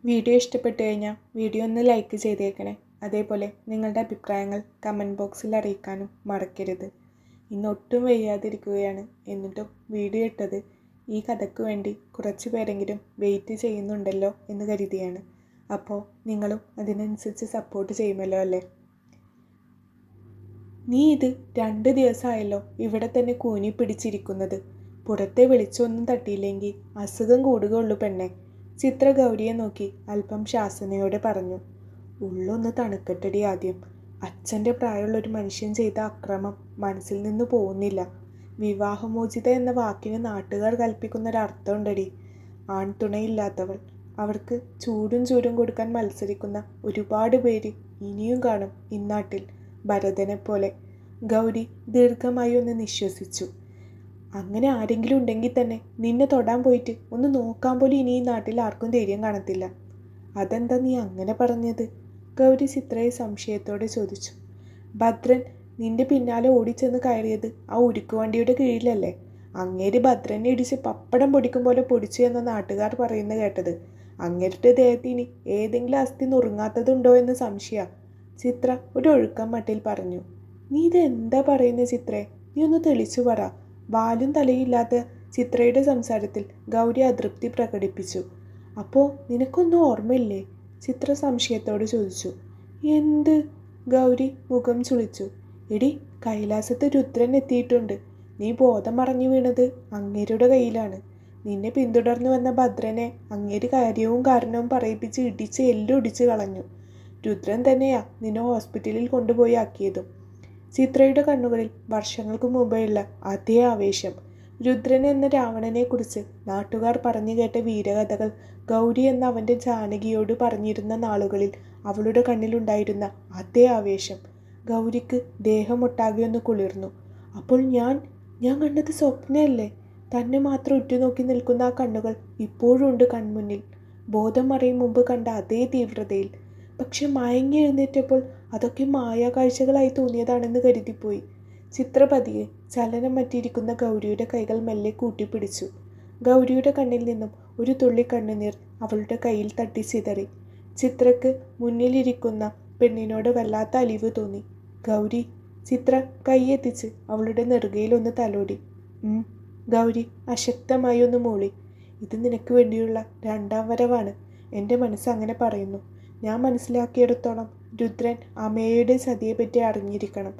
Video ഇഷ്ടപ്പെട്ടു കഴിഞ്ഞാൽ video ഒന്ന് ലൈക്ക് ചെയ്തേക്കണേ. അതേപോലെ നിങ്ങളുടെ അഭിപ്രായങ്ങൾ കമൻറ്റ് ബോക്സിൽ അറിയിക്കാനും മറക്കരുത്. ഇന്ന് ഒട്ടും വയ്യാതിരിക്കുകയാണ്, എന്നിട്ടും വീഡിയോ ഇട്ടത് ഈ കഥയ്ക്ക് വേണ്ടി കുറച്ച് പേരെങ്കിലും വെയിറ്റ് ചെയ്യുന്നുണ്ടല്ലോ എന്ന് കരുതിയാണ്. അപ്പോൾ നിങ്ങളും അതിനനുസരിച്ച് സപ്പോർട്ട് ചെയ്യുമല്ലോ അല്ലേ. നീ ഇത് 2 ദിവസമായല്ലോ ഇവിടെ തന്നെ കൂനി പിടിച്ചിരിക്കുന്നത്. പുറത്തെ വെളിച്ചമൊന്നും തട്ടിയില്ലെങ്കിൽ അസുഖം കൂടുകയുള്ളൂ പെണ്ണെ. ചിത്ര ഗൗരിയെ നോക്കി അല്പം ശാസനയോടെ പറഞ്ഞു. ഉള്ളൊന്ന് തണുക്കട്ടടി ആദ്യം. അച്ഛൻ്റെ പ്രായമുള്ളൊരു മനുഷ്യൻ ചെയ്ത അക്രമം മനസ്സിൽ നിന്ന് പോകുന്നില്ല. വിവാഹമോചിത എന്ന വാക്കിന് നാട്ടുകാർ കൽപ്പിക്കുന്നൊരർത്ഥമുണ്ടടി. ആൺതുണയില്ലാത്തവൾ. അവർക്ക് ചൂടും കൊടുക്കാൻ മത്സരിക്കുന്ന ഒരുപാട് പേര് ഇനിയും കാണും ഇന്നാട്ടിൽ, ഭരതനെ പോലെ. ഗൗരി ദീർഘമായി ഒന്ന് നിശ്വസിച്ചു. അങ്ങനെ ആരെങ്കിലും ഉണ്ടെങ്കിൽ തന്നെ നിന്നെ തൊടാൻ പോയിട്ട് ഒന്ന് നോക്കാൻ പോലും ഇനി ഈ നാട്ടിൽ ആർക്കും ധൈര്യം കാണത്തില്ല. അതെന്താ നീ അങ്ങനെ പറഞ്ഞത്? ഗൗരി ചിത്രയെ സംശയത്തോടെ ചോദിച്ചു. ഭദ്രൻ നിന്റെ പിന്നാലെ ഓടിച്ചെന്ന് കയറിയത് ആ ഉരുക്കുവണ്ടിയുടെ കീഴിലല്ലേ? അങ്ങേര് ഭദ്രനെ ഇടിച്ച് പപ്പടം പൊടിക്കും പോലെ പൊടിച്ചു എന്ന നാട്ടുകാർ പറയുന്നത് കേട്ടത്. അങ്ങേരുടെ ദേഹത്തിന് ഏതെങ്കിലും അസ്ഥി നുറുങ്ങാത്തതുണ്ടോ എന്ന് സംശയ. ചിത്ര ഒരു ഒഴുക്കം മട്ടിൽ പറഞ്ഞു. നീ ഇത് എന്താ പറയുന്നത് ചിത്രേ? നീ ഒന്ന് തെളിച്ചു പറ. വാലും തലയില്ലാത്ത ചിത്രയുടെ സംസാരത്തിൽ ഗൗരി അതൃപ്തി പ്രകടിപ്പിച്ചു. അപ്പോൾ നിനക്കൊന്നും ഓർമ്മയില്ലേ? ചിത്ര സംശയത്തോട് ചോദിച്ചു. എന്ത്? ഗൗരി മുഖം ചുളിച്ചു. എടി, കൈലാസത്ത് രുദ്രൻ എത്തിയിട്ടുണ്ട്. നീ ബോധം മറഞ്ഞു വീണത് അങ്ങേരുടെ കയ്യിലാണ്. നിന്നെ പിന്തുടർന്നു വന്ന ഭദ്രനെ അങ്ങേര് കാര്യവും കാരണവും പറയിപ്പിച്ച് ഇടിച്ച് എല്ലൊടിച്ച് കളഞ്ഞു. രുദ്രൻ തന്നെയാ നിന്നെ ഹോസ്പിറ്റലിൽ കൊണ്ടുപോയി ആക്കിയതും. ചിത്രയുടെ കണ്ണുകളിൽ വർഷങ്ങൾക്ക് മുമ്പെയുള്ള അതേ ആവേശം. രുദ്രൻ എന്ന രാവണനെക്കുറിച്ച് നാട്ടുകാർ പറഞ്ഞു കേട്ട വീരകഥകൾ ഗൗരി എന്ന അവൻ്റെ ജാനകിയോട് പറഞ്ഞിരുന്ന നാളുകളിൽ അവളുടെ കണ്ണിലുണ്ടായിരുന്ന അതേ ആവേശം. ഗൗരിക്ക് ദേഹമൊട്ടാകെ ഒന്ന് കുളിർന്നു. അപ്പോൾ ഞാൻ കണ്ടത് സ്വപ്നമല്ലേ? തന്നെ മാത്രം ഉറ്റുനോക്കി നിൽക്കുന്ന ആ കണ്ണുകൾ ഇപ്പോഴും ഉണ്ട് കൺമുന്നിൽ, ബോധം മറയും മുമ്പ് കണ്ട അതേ തീവ്രതയിൽ. പക്ഷെ മയങ്ങി എഴുന്നേറ്റപ്പോൾ അതൊക്കെ മായാകാഴ്ചകളായി തോന്നിയതാണെന്ന് കരുതിപ്പോയി. ചിത്രപതിയെ ചലനം മറ്റിയിരിക്കുന്ന ഗൗരിയുടെ കൈകൾ മെല്ലെ കൂട്ടിപ്പിടിച്ചു. ഗൗരിയുടെ കണ്ണിൽ നിന്നും ഒരു തുള്ളി കണ്ണുനീർ അവളുടെ കയ്യിൽ തട്ടി ചിതറി. ചിത്രക്ക് മുന്നിലിരിക്കുന്ന പെണ്ണിനോട് വല്ലാത്ത അലിവ് തോന്നി. ഗൗരി. ചിത്ര കൈയെത്തിച്ച് അവളുടെ നെറുകയിലൊന്ന് തലോടി. ഗൗരി അശക്തമായി ഒന്ന് മൂളി. ഇത് നിനക്ക് വേണ്ടിയുള്ള 2ാം വരവാണ്. എൻ്റെ മനസ്സ് അങ്ങനെ പറയുന്നു. ഞാൻ മനസ്സിലാക്കിയെടുത്തോളം രുദ്രൻ അമ്മയുടെ ചതിയെപ്പറ്റി അറിഞ്ഞിരിക്കണം.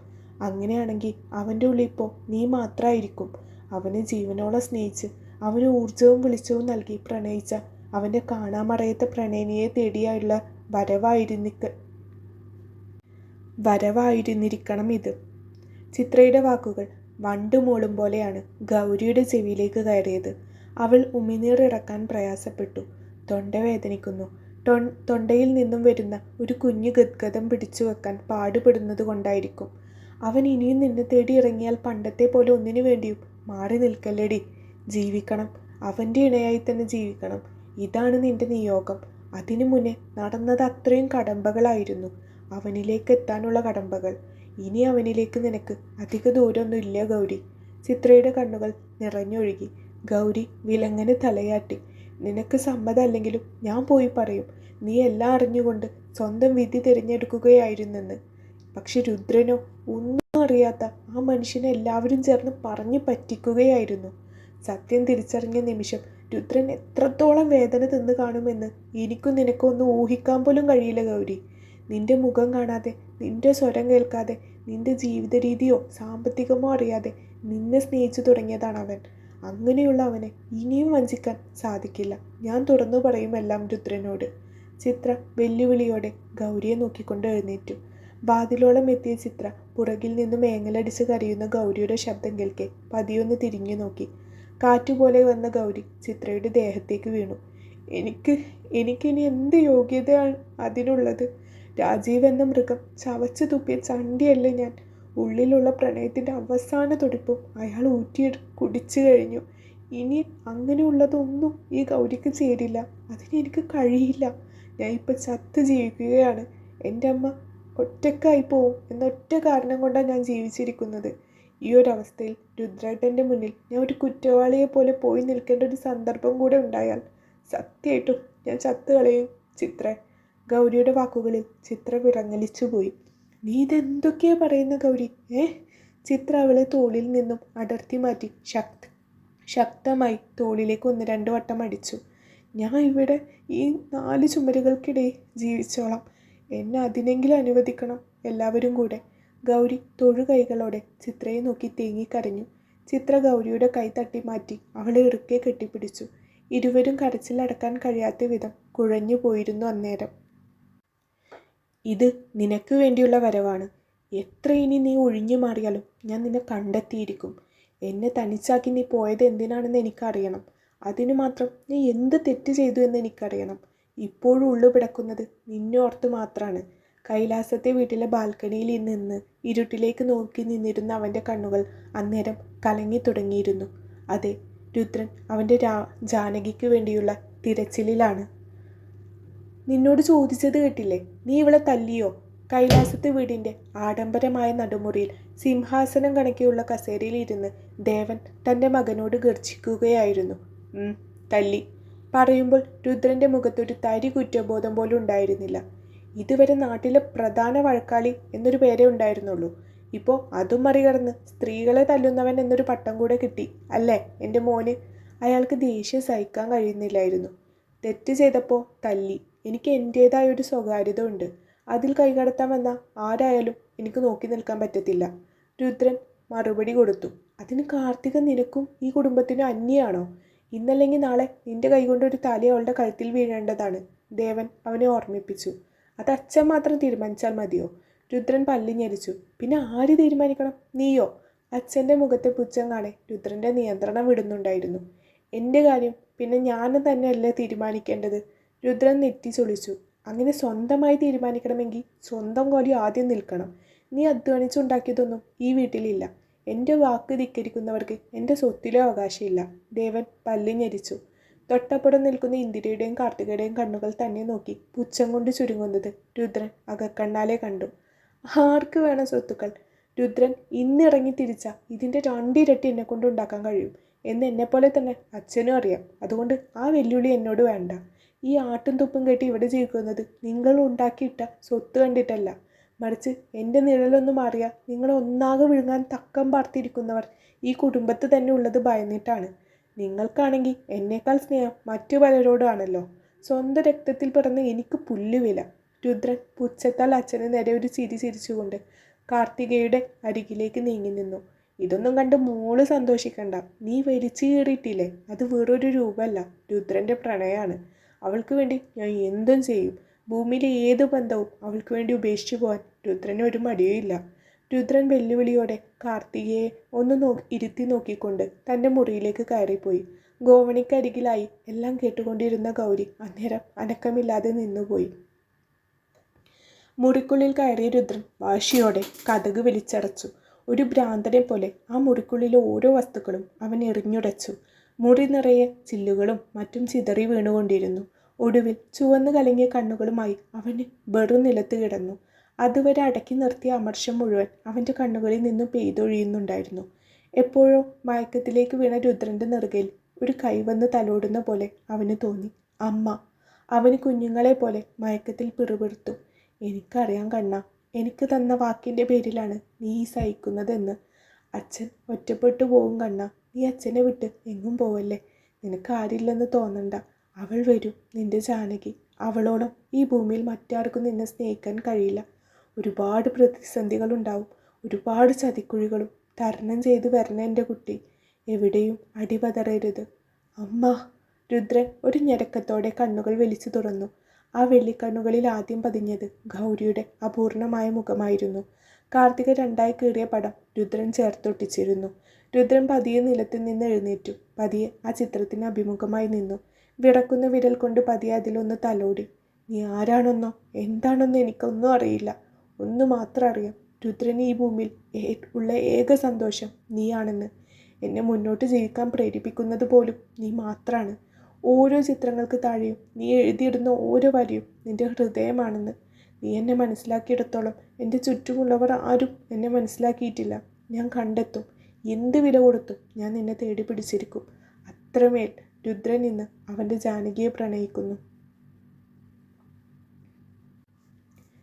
അങ്ങനെയാണെങ്കിൽ അവൻ്റെ ഉള്ളിൽ ഇപ്പോൾ നീ മാത്രമായിരിക്കും. അവനെ ജീവനോളം സ്നേഹിച്ച് അവന് ഊർജവും വെളിച്ചവും നൽകി പ്രണയിച്ച അവൻ്റെ കാണാമറയത്ത പ്രണയിനിയെ തേടിയുള്ള വരവായിരുന്നിരിക്കണം ഇത്. ചിത്രയുടെ വാക്കുകൾ വണ്ട് മൂളും പോലെയാണ് ഗൗരിയുടെ ചെവിയിലേക്ക് കയറിയത്. അവൾ ഉമിനീർ ഇറക്കാൻ പ്രയാസപ്പെട്ടു. തൊണ്ട വേദനിക്കുന്നു. തൊണ്ടയിൽ നിന്നും വരുന്ന ഒരു കുഞ്ഞു ഗദ്ഗതം പിടിച്ചു വെക്കാൻ പാടുപെടുന്നത് കൊണ്ടായിരിക്കും. അവൻ ഇനിയും നിന്നെ തേടി ഇറങ്ങിയാൽ പണ്ടത്തെ പോലെ ഒന്നിനു വേണ്ടിയും മാറി നിൽക്കല്ലേടി. ജീവിക്കണം, അവൻ്റെ ഇണയായി തന്നെ ജീവിക്കണം. ഇതാണ് നിന്റെ നിയോഗം. അതിനു മുന്നേ നടന്നത് അത്രയും കടമ്പകളായിരുന്നു, അവനിലേക്ക് എത്താനുള്ള കടമ്പകൾ. ഇനി അവനിലേക്ക് നിനക്ക് അധിക ദൂരമൊന്നും ഇല്ല ഗൗരി. ചിത്രയുടെ കണ്ണുകൾ നിറഞ്ഞൊഴുകി. ഗൗരി വിലങ്ങനെ തലയാട്ടി. നിനക്ക് സമ്മതമല്ലെങ്കിലും ഞാൻ പോയി പറയും. നീ എല്ലാം അറിഞ്ഞുകൊണ്ട് സ്വന്തം വിധി തിരഞ്ഞെടുക്കുകയായിരുന്നെന്ന്. പക്ഷെ രുദ്രനോ ഒന്നും അറിയാത്ത ആ മനുഷ്യനെ എല്ലാവരും ചേർന്ന് പറഞ്ഞു പറ്റിക്കുകയായിരുന്നു. സത്യം തിരിച്ചറിഞ്ഞ നിമിഷം രുദ്രൻ എത്രത്തോളം വേദന തിന്ന് കാണുമെന്ന് എനിക്കും നിനക്കും ഒന്നും ഊഹിക്കാൻ പോലും കഴിയില്ല ഗൗരി. നിന്റെ മുഖം കാണാതെ, നിന്റെ സ്വരം കേൾക്കാതെ, നിന്റെ ജീവിത രീതിയോ സാമ്പത്തികമോ അറിയാതെ നിന്നെ സ്നേഹിച്ചു തുടങ്ങിയതാണ് അവൻ. അങ്ങനെയുള്ള അവനെ ഇനിയും വഞ്ചിക്കാൻ സാധിക്കില്ല. ഞാൻ തുറന്നു പറയും എല്ലാം രുദ്രനോട്. ചിത്ര വെല്ലുവിളിയോടെ ഗൗരിയെ നോക്കിക്കൊണ്ട് എഴുന്നേറ്റു. വാതിലോളം എത്തിയ ചിത്ര പുറകിൽ നിന്നും ഏങ്ങലടിച്ച് കരയുന്ന ഗൗരിയുടെ ശബ്ദം കേൾക്കെ പതിയൊന്ന് തിരിഞ്ഞു നോക്കി. കാറ്റുപോലെ വന്ന ഗൗരി ചിത്രയുടെ ദേഹത്തേക്ക് വീണു. എനിക്കിനി എന്ത് യോഗ്യതയാണ് അതിനുള്ളത്? രാജീവ് എന്ന മൃഗം ചവച്ചു തുപ്പിയ ചണ്ടിയല്ലേ ഞാൻ. ഉള്ളിലുള്ള പ്രണയത്തിൻ്റെ അവസാന തുടിപ്പും അയാൾ കുടിച്ചു കഴിഞ്ഞു. ഇനി അങ്ങനെയുള്ളതൊന്നും ഈ ഗൗരിക്ക് ചേരില്ല. അതിനെനിക്ക് കഴിയില്ല. ഞാൻ ഇപ്പം ചത്ത് ജീവിക്കുകയാണ്. എൻ്റെ അമ്മ ഒറ്റക്കായി പോവും എന്നൊറ്റ കാരണം കൊണ്ടാണ് ഞാൻ ജീവിച്ചിരിക്കുന്നത്. ഈ ഒരവസ്ഥയിൽ രുദ്രേട്ടൻ്റെ മുന്നിൽ ഞാൻ ഒരു കുറ്റവാളിയെ പോലെ പോയി നിൽക്കേണ്ട ഒരു സന്ദർഭം കൂടെ ഉണ്ടായാൽ സത്യമായിട്ടും ഞാൻ ചത്തുകളയും. ചിത്ര. ഗൗരിയുടെ വാക്കുകളിൽ ചിത്ര വിറങ്ങലിച്ചുപോയി. നീ ഇതെന്തൊക്കെയാ പറയുന്ന ഗൗരി? ചിത്ര അവളെ തോളിൽ നിന്നും അടർത്തി മാറ്റി ശക്തമായി തോളിലേക്ക് 1-2 വട്ടം അടിച്ചു. ഞാൻ ഇവിടെ ഈ 4 ചുമരുകൾക്കിടയിൽ ജീവിച്ചോളാം. എന്നെ അതിനെങ്കിലും അനുവദിക്കണം, എല്ലാവരും കൂടെ. ഗൗരി തൊഴുകൈകളോടെ ചിത്രയെ നോക്കി തേങ്ങിക്കരഞ്ഞു. ചിത്ര ഗൗരിയുടെ കൈ തട്ടി മാറ്റി അവളെ ഇറുക്കെ കെട്ടിപ്പിടിച്ചു. ഇരുവരും കരച്ചിലടക്കാൻ കഴിയാത്ത വിധം കുഴഞ്ഞു പോയിരുന്നു അന്നേരം. ഇത് നിനക്ക് വേണ്ടിയുള്ള വരവാണ്. എത്ര ഇനി നീ ഒഴിഞ്ഞു മാറിയാലും ഞാൻ നിന്നെ കണ്ടെത്തിയിരിക്കും. എന്നെ തനിച്ചാക്കി നീ പോയത് എന്തിനാണെന്ന് എനിക്കറിയണം. അതിനു മാത്രം നീ എന്ത് തെറ്റ് ചെയ്തു എന്ന് എനിക്കറിയണം. ഇപ്പോഴും ഉള്ളു പിടക്കുന്നത് നിന്നെ ഓർത്ത് മാത്രമാണ്. കൈലാസത്തെ വീട്ടിലെ ബാൽക്കണിയിൽ നിന്ന് ഇരുട്ടിലേക്ക് നോക്കി നിന്നിരുന്ന അവൻ്റെ കണ്ണുകൾ അന്നേരം കലങ്ങി തുടങ്ങിയിരുന്നു. അതെ, രുദ്രൻ അവൻ്റെ ജാനകിക്ക് വേണ്ടിയുള്ള തിരച്ചിലിലാണ്. നിന്നോട് ചോദിച്ചത് കേട്ടില്ലേ? നീ ഇവളെ തല്ലിയോ? കൈലാസത്തെ വീടിൻ്റെ ആഡംബരമായ നടുമുറിയിൽ സിംഹാസനം കണക്കെയുള്ള കസേരയിൽ ഇരുന്ന് ദേവൻ തൻ്റെ മകനോട് ഗർജിക്കുകയായിരുന്നു. തല്ലി. പറയുമ്പോൾ രുദ്രൻ്റെ മുഖത്തൊരു തരി കുറ്റബോധം പോലും ഉണ്ടായിരുന്നില്ല. ഇതുവരെ നാട്ടിലെ പ്രധാന വഴക്കാളി എന്നൊരു പേരേ ഉണ്ടായിരുന്നുള്ളൂ. ഇപ്പോൾ അതും മറികടന്ന് സ്ത്രീകളെ തല്ലുന്നവൻ എന്നൊരു പട്ടം കൂടെ കിട്ടി അല്ലേ എൻ്റെ മോന്? അയാൾക്ക് ദേഷ്യം സഹിക്കാൻ കഴിയുന്നില്ലായിരുന്നു. തെറ്റ് ചെയ്തപ്പോൾ തല്ലി. എനിക്ക് എൻ്റേതായൊരു സ്വകാര്യത ഉണ്ട്. അതിൽ കൈകടത്താൻ വന്ന ആരായാലും എനിക്ക് നോക്കി നിൽക്കാൻ പറ്റത്തില്ല. രുദ്രൻ മറുപടി കൊടുത്തു. അതിന് കാർത്തിക നിനക്കും ഈ കുടുംബത്തിനും അന്യാണോ? ഇന്നല്ലെങ്കിൽ നാളെ നിന്റെ കൈകൊണ്ടൊരു താലി അവളുടെ കഴുത്തിൽ വീഴേണ്ടതാണ്, ദേവൻ അവനെ ഓർമ്മിപ്പിച്ചു. അത് അച്ഛൻ മാത്രം തീരുമാനിച്ചാൽ മതിയോ? രുദ്രൻ പല്ലി ഞെരിച്ചു. പിന്നെ ആര് തീരുമാനിക്കണം? നീയോ? അച്ഛൻ്റെ മുഖത്തെ പുച്ഛം കാണെ രുദ്രൻ്റെ നിയന്ത്രണം വിടുന്നുണ്ടായിരുന്നു. എൻ്റെ കാര്യം പിന്നെ ഞാൻ തന്നെയല്ലേ തീരുമാനിക്കേണ്ടത്? രുദ്രൻ നെറ്റി ചൊളിച്ചു. അങ്ങനെ സ്വന്തമായി തീരുമാനിക്കണമെങ്കിൽ സ്വന്തം കോലി ആദ്യം നിൽക്കണം. നീ അധ്വാനിച്ചുണ്ടാക്കിയതൊന്നും ഈ വീട്ടിലില്ല. എൻ്റെ വാക്ക് ധിക്കരിക്കുന്നവർക്ക് എൻ്റെ സ്വത്തിലോ അവകാശമില്ല, ദേവൻ പല്ലി ഞെരിച്ചു. തൊട്ടപ്പുറം നിൽക്കുന്ന ഇന്ദിരയുടെയും കാർത്തികയുടെയും കണ്ണുകൾ തന്നെ നോക്കി പുച്ഛം കൊണ്ട് ചുരുങ്ങുന്നത് രുദ്രൻ അകക്കണ്ണാലെ കണ്ടു. ആർക്ക് വേണം സ്വത്തുക്കൾ? രുദ്രൻ ഇന്നിറങ്ങി തിരിച്ച ഇതിൻ്റെ 2 ഇരട്ടി എന്നെ കൊണ്ട് ഉണ്ടാക്കാൻ കഴിയും എന്ന് എന്നെപ്പോലെ തന്നെ അച്ഛനും അറിയാം. അതുകൊണ്ട് ആ വെല്ലുവിളി എന്നോട് വേണ്ട. ഈ ആട്ടും തുപ്പും കെട്ടി ഇവിടെ ജീവിക്കുന്നത് നിങ്ങൾ ഉണ്ടാക്കിയിട്ട സ്വത്ത് കണ്ടിട്ടല്ല, മറിച്ച് എൻ്റെ നിഴലൊന്ന് മാറിയാൽ നിങ്ങളെ ഒന്നാകെ വിഴുങ്ങാൻ തക്കം പാർത്തിരിക്കുന്നവർ ഈ കുടുംബത്ത് തന്നെ ഉള്ളത് ഭയന്നിട്ടാണ്. നിങ്ങൾക്കാണെങ്കിൽ എന്നേക്കാൾ സ്നേഹം മറ്റു പലരോടാണല്ലോ. സ്വന്തം രക്തത്തിൽ പിറന്ന് എനിക്ക് പുല്ലുവില. രുദ്രൻ പുച്ഛത്താൽ അച്ഛന് നേരെ ഒരു ചിരി ചിരിച്ചുകൊണ്ട് കാർത്തികയുടെ അരികിലേക്ക് നീങ്ങി നിന്നു. ഇതൊന്നും കണ്ട് മോള് സന്തോഷിക്കണ്ട. നീ വലിച്ചു കീറിയിട്ടില്ലേ, അത് വേറൊരു രൂപമല്ല, രുദ്രൻ്റെ പ്രണയമാണ്. അവൾക്ക് വേണ്ടി ഞാൻ എന്തും ചെയ്യും. ഭൂമിയിലെ ഏത് ബന്ധവും അവൾക്ക് വേണ്ടി ഉപേക്ഷിച്ചു പോകാൻ രുദ്രന് ഒരു മടിയുമില്ല. രുദ്രൻ വെല്ലുവിളിയോടെ കാർത്തികയെ ഒന്ന് ഇരുത്തി നോക്കിക്കൊണ്ട് തൻ്റെ മുറിയിലേക്ക് കയറിപ്പോയി. ഗോവണിക്കരികിലായി എല്ലാം കേട്ടുകൊണ്ടിരുന്ന ഗൗരി അന്നേരം അനക്കമില്ലാതെ നിന്നുപോയി. മുറിക്കുള്ളിൽ കയറിയ രുദ്രൻ വാശിയോടെ കതക് വലിച്ചടച്ചു. ഒരു ഭ്രാന്തനെ പോലെ ആ മുറിക്കുള്ളിലെ ഓരോ വസ്തുക്കളും അവൻ എറിഞ്ഞുടച്ചു. മുറി നിറയെ ചില്ലുകളും മറ്റും ചിതറി വീണുകൊണ്ടിരുന്നു. ഒടുവിൽ ചുവന്നു കലങ്ങിയ കണ്ണുകളുമായി അവന് വെറും നിലത്ത് കിടന്നു. അതുവരെ അടക്കി നിർത്തിയ അമർഷം മുഴുവൻ അവൻ്റെ കണ്ണുകളിൽ നിന്നും പെയ്തൊഴിയുന്നുണ്ടായിരുന്നു. എപ്പോഴോ മയക്കത്തിലേക്ക് വീണ രുദ്രൻ്റെ നെറുകയിൽ ഒരു കൈവന്ന് തലോടുന്ന പോലെ അവന് തോന്നി. അമ്മ. അവന് കുഞ്ഞുങ്ങളെ പോലെ മയക്കത്തിൽ പിറുപിറുത്തു. എനിക്കറിയാം കണ്ണാ, എനിക്ക് തന്ന വാക്കിൻ്റെ പേരിലാണ് നീ സഹിക്കുന്നതെന്ന്. അച്ഛൻ ഒറ്റപ്പെട്ടു പോവും കണ്ണാ. നീ അച്ഛനെ വിട്ട് എങ്ങും പോവല്ലേ. നിനക്ക് ആരില്ലെന്ന് തോന്നണ്ട. അവൾ വരും, നിന്റെ ജാനകി. അവളോളം ഈ ഭൂമിയിൽ മറ്റാർക്കും നിന്നെ സ്നേഹിക്കാൻ കഴിയില്ല. ഒരുപാട് പ്രതിസന്ധികളുണ്ടാവും, ഒരുപാട് ചതിക്കുഴികളും തരണം ചെയ്ത് വരണ എൻ്റെ കുട്ടി. എവിടെയും അടിപതറരുത് അമ്മ. രുദ്രൻ ഒരു ഞെരക്കത്തോടെ കണ്ണുകൾ വലിച്ചു തുറന്നു. ആ വെള്ളിക്കണ്ണുകളിൽ ആദ്യം പതിഞ്ഞത് ഗൗരിയുടെ അപൂർണമായ മുഖമായിരുന്നു. കാർത്തിക 2 കീറിയ പടം രുദ്രൻ ചേർത്തൊട്ടിച്ചിരുന്നു. രുദ്രൻ പതിയെ നിലത്ത് നിന്ന് എഴുന്നേറ്റു. പതിയെ ആ ചിത്രത്തിന് അഭിമുഖമായി നിന്നു. വിറക്കുന്ന വിരൽ കൊണ്ട് പതിയെ അതിലൊന്ന് തലോടി. നീ ആരാണെന്നോ എന്താണെന്നോ എനിക്കൊന്നും അറിയില്ല. ഒന്ന് മാത്രം അറിയാം, രുദ്രന് ഈ ഭൂമിയിൽ ഉള്ള ഏക സന്തോഷം നീയാണെന്ന്. എന്നെ മുന്നോട്ട് ജീവിക്കാൻ പ്രേരിപ്പിക്കുന്നത് പോലും നീ മാത്രമാണ്. ഓരോ ചിത്രങ്ങൾക്ക് താഴെയും നീ എഴുതിയിടുന്ന ഓരോ വരിയും നിൻ്റെ ഹൃദയമാണെന്ന്. നീ എന്നെ മനസ്സിലാക്കിയിടത്തോളം എൻ്റെ ചുറ്റുമുള്ളവർ ആരും എന്നെ മനസ്സിലാക്കിയിട്ടില്ല. ഞാൻ കണ്ടെത്തും. എന്ത് വില കൊടുത്തും ഞാൻ നിന്നെ തേടി പിടിച്ചിരിക്കും. അത്രമേൽ രുദ്രൻ ഇന്ന് അവൻ്റെ ജാനകിയെ പ്രണയിക്കുന്നു.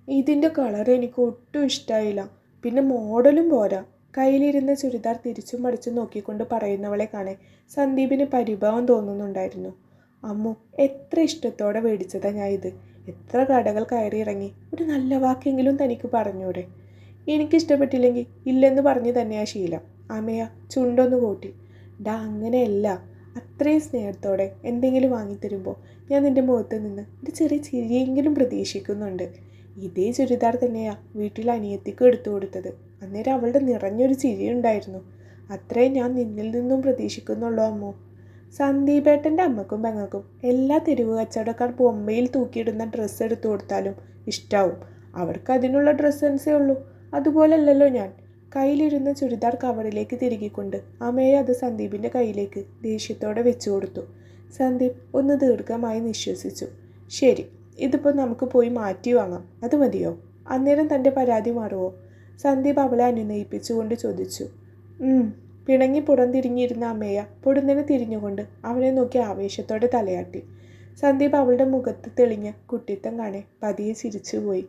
ഇതിൻ്റെ കളർ എനിക്ക് ഒട്ടും ഇഷ്ടമായില്ല. പിന്നെ മോഡലും പോരാ. കയ്യിലിരുന്ന ചുരിദാർ തിരിച്ചും മറിച്ചും നോക്കിക്കൊണ്ട് പറയുന്നവളെ കാണെ സന്ദീപിന് പരിഭവം തോന്നുന്നുണ്ടായിരുന്നു. അമ്മു, എത്ര ഇഷ്ടത്തോടെ മേടിച്ചതാ ഞാൻ ഇത്. എത്ര കടകൾ കയറി ഇറങ്ങി. ഒരു നല്ല വാക്കെങ്കിലും തനിക്ക് പറഞ്ഞൂടെ? എനിക്കിഷ്ടപ്പെട്ടില്ലെങ്കിൽ ഇല്ലെന്ന് പറഞ്ഞു തന്നെയാ ശീലം. അമ്മയ ചുണ്ടൊന്ന് കൂട്ടി. ഡാ, അങ്ങനെയല്ല. അത്രയും സ്നേഹത്തോടെ എന്തെങ്കിലും വാങ്ങിത്തരുമ്പോൾ ഞാൻ നിൻ്റെ മുഖത്ത് നിന്ന് ഒരു ചെറിയ ചിരിയെങ്കിലും പ്രതീക്ഷിക്കുന്നുണ്ട്. ഇതേ ചുരിദാർ തന്നെയാ വീട്ടിൽ അനിയത്തിക്ക് എടുത്തു കൊടുത്തത്. അന്നേരം അവളുടെ നിറഞ്ഞൊരു ചിരിയുണ്ടായിരുന്നു. അത്രയും ഞാൻ നിന്നിൽ നിന്നും പ്രതീക്ഷിക്കുന്നുള്ളൂ അമ്മു. സന്ദീപേട്ടൻ്റെ അമ്മക്കും പെങ്ങൾക്കും എല്ലാ തെരുവ് കച്ചവടക്കാർ ബൊമ്മയിൽ തൂക്കിയിടുന്ന ഡ്രസ്സ് എടുത്തു കൊടുത്താലും ഇഷ്ടാവും. അവർക്ക് അതിനുള്ള ഡ്രസ്സ് സെൻസേ ഉള്ളൂ. അതുപോലല്ലല്ലോ ഞാൻ. കയ്യിലിരുന്ന ചുരിദാർ കവറിലേക്ക് തിരുകിക്കൊണ്ട് അമ്മയെ അത് സന്ദീപിൻ്റെ കയ്യിലേക്ക് ദേഷ്യത്തോടെ വെച്ചു കൊടുത്തു. സന്ദീപ് ഒന്ന് ദീർഘമായി നിശ്വസിച്ചു. ശരി, ഇതിപ്പോൾ നമുക്ക് പോയി മാറ്റി വാങ്ങാം. അത് മതിയോ? അന്നേരം തൻ്റെ പരാതി മാറുമോ? സന്ദീപ് അവളെ അനുനയിപ്പിച്ചുകൊണ്ട് ചോദിച്ചു. പിണങ്ങി പുറംതിരിഞ്ഞിരുന്ന അമ്മയ പൊടുന്നനെ തിരിഞ്ഞുകൊണ്ട് അവനെ നോക്കി ആവേശത്തോടെ തലയാട്ടി. സന്ദീപ് അവളുടെ മുഖത്ത് തെളിഞ്ഞ കുട്ടിത്തം കാണെ പതിയെ ചിരിച്ചുപോയി.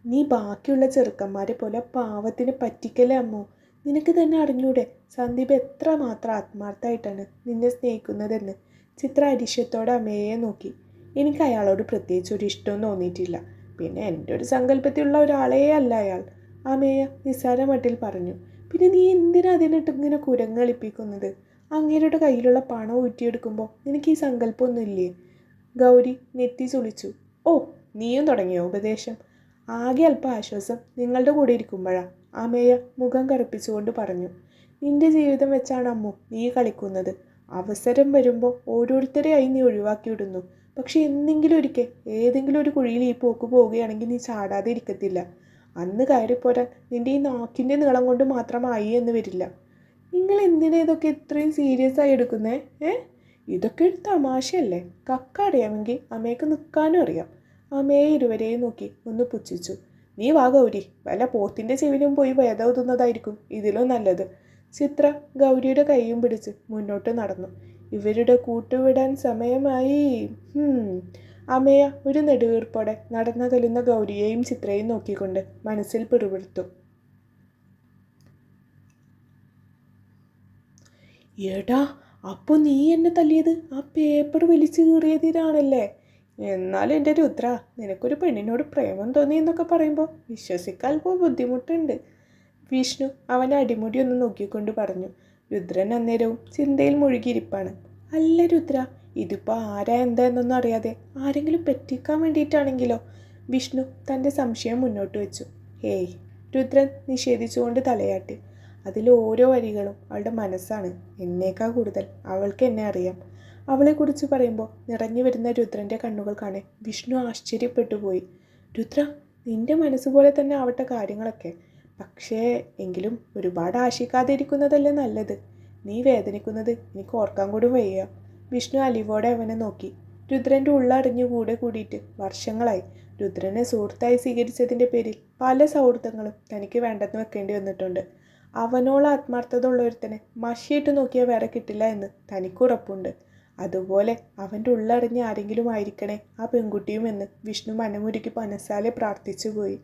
നീ ബാക്കിയുള്ള ചെറുക്കന്മാരെ പോലെ പാവത്തിന് പറ്റിക്കല്ലേ അമ്മോ. നിനക്ക് തന്നെ അറിഞ്ഞൂടെ സന്ദീപ് എത്രമാത്രം ആത്മാർത്ഥമായിട്ടാണ് നിന്നെ സ്നേഹിക്കുന്നതെന്ന്. ചിത്ര അരിശത്തോടെ അമ്മയെ നോക്കി. എനിക്ക് അയാളോട് പ്രത്യേകിച്ച് ഒരു ഇഷ്ടവും തോന്നിയിട്ടില്ല. പിന്നെ എൻ്റെ ഒരു സങ്കല്പത്തിലുള്ള ഒരാളേ അല്ല അയാൾ, അമ്മയ നിസ്സാര മട്ടിൽ പറഞ്ഞു. പിന്നെ നീ എന്തിനാ അതിനിട്ട് ഇങ്ങനെ കുരങ്ങളിപ്പിക്കുന്നത്? അങ്ങേരുടെ കയ്യിലുള്ള പണം ഊറ്റിയെടുക്കുമ്പോൾ നിനക്ക് ഈ സങ്കല്പമൊന്നുമില്ലേ? ഗൗരി നെറ്റി ചുളിച്ചു. ഓ, നീയും തുടങ്ങിയോ ഉപദേശം? ആകെ അല്പം ആശ്വാസം നിങ്ങളുടെ കൂടെ ഇരിക്കുമ്പോഴാ, അമ്മയ മുഖം കറുപ്പിച്ചുകൊണ്ട് പറഞ്ഞു. നിന്റെ ജീവിതം വെച്ചാണ് അമ്മു നീ കളിക്കുന്നത്. അവസരം വരുമ്പോൾ ഓരോരുത്തരെയായി നീ ഒഴിവാക്കിയിടുന്നു. പക്ഷെ എന്തെങ്കിലും ഒരിക്കൽ ഏതെങ്കിലും ഒരു കുഴിയിൽ ഈ പോക്ക് പോവുകയാണെങ്കിൽ നീ ചാടാതെ ഇരിക്കത്തില്ല. അന്ന് കയറിപ്പോരാൻ നിൻ്റെ ഈ നാക്കിൻ്റെ നീളം കൊണ്ട് മാത്രമായി എന്ന് വരില്ല. നിങ്ങൾ എന്തിനാ ഇതൊക്കെ ഇത്രയും സീരിയസ് ആയി എടുക്കുന്നേ? ഇതൊക്കെ ഒരു തമാശയല്ലേ? കക്ക അറിയാമെങ്കിൽ അമ്മയ്ക്ക് നിൽക്കാനും അറിയാം. അമ്മയെ ഇരുവരെയും നോക്കി ഒന്ന് പുച്ഛിച്ചു. നീ വാ ഗൗരി, വല്ല പോത്തിൻ്റെ ചെവിനും പോയി വേദവുന്നതായിരിക്കും ഇതിലും നല്ലത്. ചിത്ര ഗൗരിയുടെ കൈയും പിടിച്ച് മുന്നോട്ട് നടന്നു. ഇവരുടെ കൂട്ടുവിടാൻ സമയമായി. അമ്മയ ഒരു നെടുവീർപ്പോടെ നടന്നകലുന്ന ഗൗരിയെയും ചിത്രയും നോക്കിക്കൊണ്ട് മനസ്സിൽ പിറുപിറുത്തു. എടാ, അപ്പോൾ നീ എന്നെ തല്ലിയത് ആ പേപ്പർ വലിച്ചു കീറിയതിനാണല്ലേ? എന്നാലും എൻ്റെ രുദ്ര, നിനക്കൊരു പെണ്ണിനോട് പ്രേമം തോന്നി എന്നൊക്കെ പറയുമ്പോൾ വിശ്വസിക്കാൻ അല്പം ബുദ്ധിമുട്ടുണ്ട്. വിഷ്ണു അവനെ അടിമുടി ഒന്ന് നോക്കിക്കൊണ്ട് പറഞ്ഞു. രുദ്രൻ അന്നേരവും ചിന്തയിൽ മുഴുകിയിരിപ്പാണ്. അല്ല രുദ്ര, ഇതിപ്പോൾ ആരാ എന്താ എന്നൊന്നും അറിയാതെ ആരെങ്കിലും പറ്റിക്കാൻ വേണ്ടിയിട്ടാണെങ്കിലോ? വിഷ്ണു തൻ്റെ സംശയം മുന്നോട്ട് വെച്ചു. ഹേയ്, രുദ്രൻ നിഷേധിച്ചുകൊണ്ട് തലയാട്ടി. അതിൽ ഓരോ വരികളും അവളുടെ മനസ്സാണ്. എന്നേക്കാൾ കൂടുതൽ അവൾക്ക് എന്നെ അറിയാം. അവളെക്കുറിച്ച് പറയുമ്പോൾ നിറഞ്ഞു വരുന്ന രുദ്രൻ്റെ കണ്ണുകൾ കാണെ വിഷ്ണു ആശ്ചര്യപ്പെട്ടു പോയി. രുദ്ര, നിൻ്റെ മനസ്സുപോലെ തന്നെ ആവട്ടെ കാര്യങ്ങളൊക്കെ. പക്ഷേ എങ്കിലും ഒരുപാട് ആശിക്കാതെ ഇരിക്കുന്നതല്ലേ നല്ലത്. നീ വേദനിക്കുന്നത് എനിക്ക് ഓർക്കാൻ കൂടി വയ്യ. വിഷ്ണു അലിവോടെ അവനെ നോക്കി. രുദ്രൻ്റെ ഉള്ളറിഞ്ഞു കൂടെ കൂടിയിട്ട് വർഷങ്ങളായി. രുദ്രനെ സുഹൃത്തായി സ്വീകരിച്ചതിൻ്റെ പേരിൽ പല സൗഹൃദങ്ങളും തനിക്ക് വേണ്ടെന്ന് വെക്കേണ്ടി വന്നിട്ടുണ്ട്. അവനോളം ആത്മാർത്ഥത ഉള്ള ഒരുത്തനെ മഷിയിട്ട് നോക്കിയാൽ വേറെ കിട്ടില്ല എന്ന് തനിക്കുറപ്പുണ്ട്. അതുപോലെ അവൻ്റെ ഉള്ളറിഞ്ഞ് ആരെങ്കിലും ആയിരിക്കണേ ആ പെൺകുട്ടിയും എന്ന് വിഷ്ണു മനമുരുക്കി മനസ്സാലെ പ്രാർത്ഥിച്ചു പോയി.